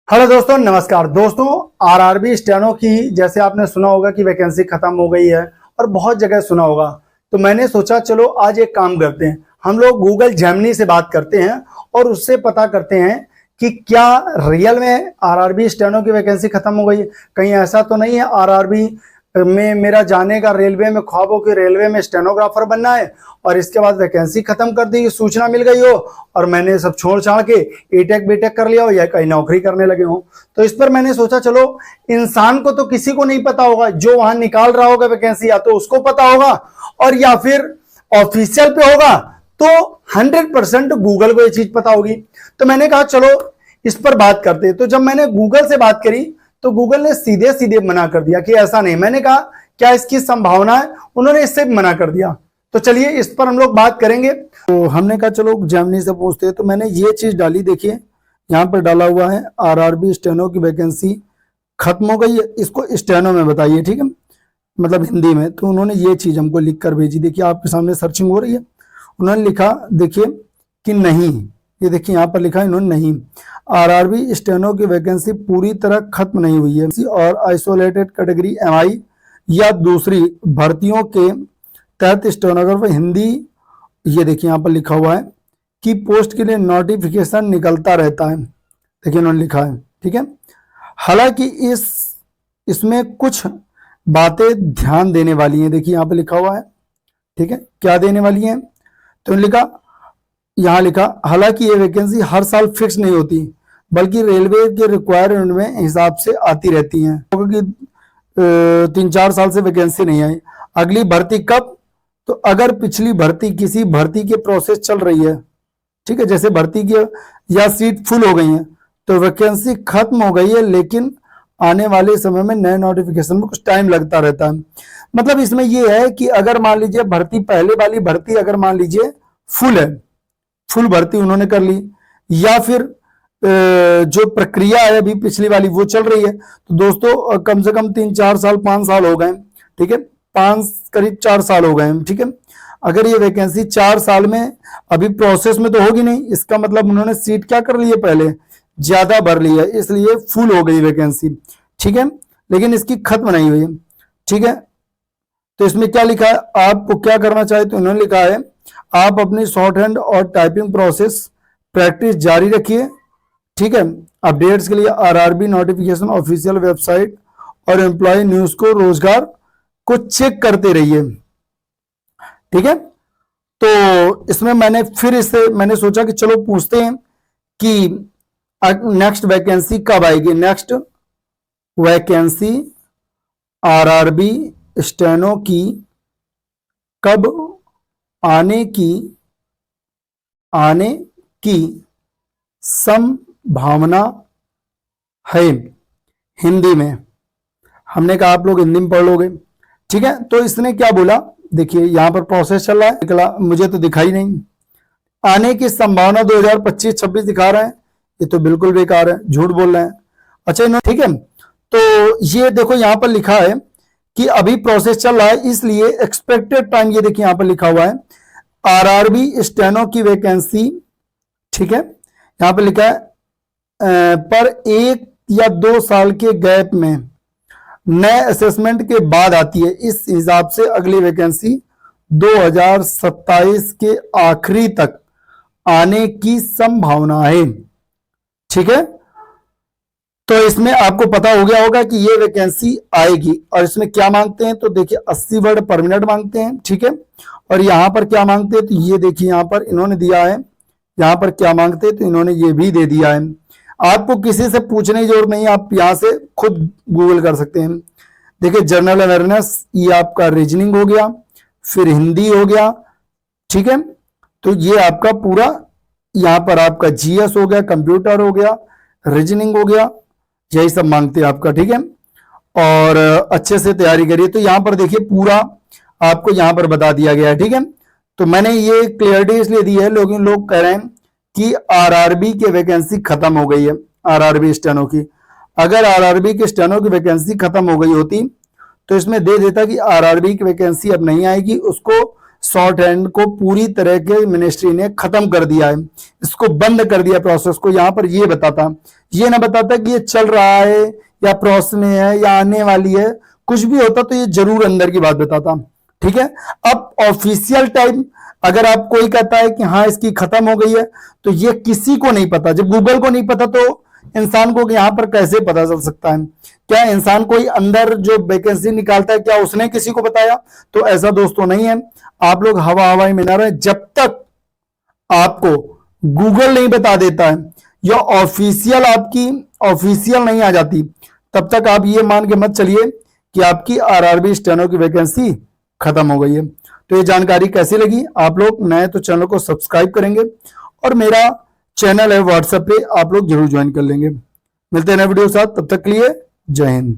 Hello दोस्तों, नमस्कार दोस्तों। आरआरबी स्टेनो की जैसे आपने सुना होगा कि वैकेंसी खत्म हो गई है और बहुत जगह सुना होगा। तो मैंने सोचा चलो आज एक काम करते हैं, हम लोग गूगल जेमिनी से बात करते हैं और उससे पता करते हैं कि क्या रियल में आरआरबी स्टेनो की वैकेंसी खत्म हो गई है। कहीं ऐसा तो नहीं है आरआरबी में मेरा जाने का रेलवे में ख्वाबों की रेलवे में स्टेनोग्राफर बनना है और इसके बाद वैकेंसी खत्म कर दी, सूचना मिल गई हो और मैंने सब छोड़ छाड़ के एटेक बीटेक कर लिया हो या कहीं नौकरी करने लगे हो। तो इस पर मैंने सोचा चलो, इंसान को तो किसी को नहीं पता होगा, जो वहां निकाल रहा होगा वैकेंसी या तो उसको पता होगा और या फिर ऑफिशियल पे होगा तो 100% गूगल को ये चीज पता होगी। तो मैंने कहा चलो इस पर बात करते। तो जब मैंने गूगल से बात करी तो गूगल ने सीधे सीधे मना कर दिया कि ऐसा नहीं। मैंने कहा क्या इसकी संभावना है, उन्होंने इससे मना कर दिया। तो चलिए इस पर हम लोग बात करेंगे। तो हमने कहा चलो जेमिनी से पूछते हैं। तो मैंने ये चीज डाली, देखिए यहाँ पर डाला हुआ है आरआरबी स्टेनो की वैकेंसी खत्म हो गई है, इसको स्टेनो में बताइए, ठीक है, मतलब हिंदी में। तो उन्होंने ये चीज हमको लिख कर भेजी, देखिए आपके सामने सर्चिंग हो रही है। उन्होंने लिखा देखिए कि नहीं, ये देखिए यहाँ पर लिखा है इन्होंने नहीं, आरआरबी स्टेनो की वैकेंसी पूरी तरह खत्म नहीं हुई है और आइसोलेटेड कैटेगरी एमआई या दूसरी भर्तियों के तहत स्टेनोग्राफर हिंदी, ये देखिए यहाँ पर लिखा हुआ है कि पोस्ट के लिए नोटिफिकेशन निकलता रहता है, देखिए उन्होंने लिखा है, ठीक है। हालांकि इसमें कुछ बातें ध्यान देने वाली हैं, देखिए यहाँ पे लिखा हुआ है, ठीक है, क्या देने वाली हैं। तो लिखा, यहाँ लिखा हालांकि ये वैकेंसी हर साल फिक्स नहीं होती बल्कि रेलवे के रिक्वायरमेंट में हिसाब से आती रहती हैं, क्योंकि 3-4 साल से वैकेंसी नहीं आई। अगली भर्ती कब? तो अगर पिछली भर्ती, किसी भर्ती के प्रोसेस चल रही है, ठीक है, जैसे भर्ती की या सीट फुल हो गई है तो वैकेंसी खत्म हो गई है, लेकिन आने वाले समय में नए नोटिफिकेशन में कुछ टाइम लगता रहता है। मतलब इसमें यह है कि अगर मान लीजिए भर्ती, पहले वाली भर्ती अगर मान लीजिए फुल है, फुल भर्ती उन्होंने कर ली, या फिर जो प्रक्रिया है अभी पिछली वाली वो चल रही है, तो दोस्तों कम से कम 3-4 साल 5 साल हो गए, ठीक है, 5 करीब 4 साल हो गए, ठीक है। अगर ये वैकेंसी 4 साल में अभी प्रोसेस में तो होगी नहीं, इसका मतलब उन्होंने सीट क्या कर ली है, पहले ज्यादा भर ली है, इसलिए फुल हो गई वैकेंसी, ठीक है, लेकिन इसकी खत्म नहीं हुई, ठीक है। तो इसमें क्या लिखा है, आपको क्या करना चाहिए, तो उन्होंने लिखा है आप अपनी शॉर्ट हैंड और टाइपिंग प्रोसेस प्रैक्टिस जारी रखिए, ठीक है। अपडेट्स के लिए आरआरबी नोटिफिकेशन ऑफिशियल वेबसाइट और एम्प्लॉय न्यूज को रोजगार को चेक करते रहिए, ठीक है। तो इसमें मैंने फिर इससे मैंने सोचा कि चलो पूछते हैं कि नेक्स्ट वैकेंसी कब आएगी, नेक्स्ट वैकेंसी आरआरबी स्टेनो की कब आने की संभावना है, हिंदी में। हमने कहा आप लोग हिंदी में पढ़ लोगे, ठीक है। तो इसने क्या बोला, देखिए यहां पर प्रोसेस चल रहा है, निकला मुझे तो दिखाई नहीं, आने की संभावना 2025-26 दिखा रहा है, ये तो बिल्कुल बेकार है, झूठ बोल रहे हैं। अच्छा इन्होंने, ठीक है, तो ये देखो यहां पर लिखा है कि अभी प्रोसेस चल रहा है, इसलिए एक्सपेक्टेड टाइम, ये देखिए यहां पर लिखा हुआ है आरआरबी स्टेनो की वैकेंसी, ठीक है, यहां पर लिखा है पर 1 या 2 साल के गैप में नए असेसमेंट के बाद आती है, इस हिसाब से अगली वैकेंसी 2027 के आखिरी तक आने की संभावना है, ठीक है। तो इसमें आपको पता हो गया होगा कि ये वैकेंसी आएगी। और इसमें क्या मांगते हैं, तो देखिए 80 वर्ड पर मिनट मांगते हैं, ठीक है। और यहां पर क्या मांगते हैं, तो ये देखिए यहां पर इन्होंने दिया है, यहां पर क्या मांगते हैं तो इन्होंने ये भी दे दिया है। आपको किसी से पूछने की जरूरत नहीं, आप यहां से खुद गूगल कर सकते हैं। देखिए जनरल अवेयरनेस, ये आपका रीजनिंग हो गया, फिर हिंदी हो गया, ठीक है। तो ये आपका पूरा, यहां पर आपका जीएस हो गया, कंप्यूटर हो गया, रीजनिंग हो गया, यही सब मांगते हैं आपका, ठीक है। और अच्छे से तैयारी करिए। तो यहां पर देखिए पूरा आपको यहां पर बता दिया गया है, ठीक है। तो मैंने ये क्लियरिटी इसलिए दी है, लोग कह रहे हैं कि आरआरबी की वैकेंसी खत्म हो गई है, आरआरबी स्टेनो की। अगर आरआरबी के स्टेनो की वैकेंसी खत्म हो गई होती तो इसमें दे देता कि आरआरबी की वैकेंसी अब नहीं आएगी, उसको शॉर्ट हैंड को पूरी तरह के मिनिस्ट्री ने खत्म कर दिया है, इसको बंद कर दिया प्रोसेस को। यहाँ पर ये बताता, ये ना बताता कि ये चल रहा है या प्रोसेस में है या आने वाली है, कुछ भी होता तो ये जरूर अंदर की बात बताता। ठीक है, अब ऑफिशियल टाइम अगर आप कोई कहता है कि हाँ इसकी खत्म हो गई है, तो ये किसी को नहीं पता। जब गूगल को नहीं पता तो इंसान को यहां पर कैसे पता चल सकता है? क्या इंसान कोई अंदर जो वैकेंसी निकालता है क्या उसने किसी को बताया? तो ऐसा दोस्तों नहीं है। आप लोग हवा हवाई में ना रहे, जब तक आपको गूगल नहीं बता देता है या ऑफिशियल आपकी ऑफिशियल नहीं आ जाती, तब तक आप ये मान के मत चलिए कि आपकी आरआरबी स्टेनो की वैकेंसी खत्म हो गई है। तो ये जानकारी कैसी लगी? आप लोग नए तो चैनल को सब्सक्राइब करेंगे और मेरा चैनल है व्हाट्सएप पे, आप लोग जरूर ज्वाइन कर लेंगे। मिलते हैं नए वीडियो के साथ, तब तक के लिए जय हिंद।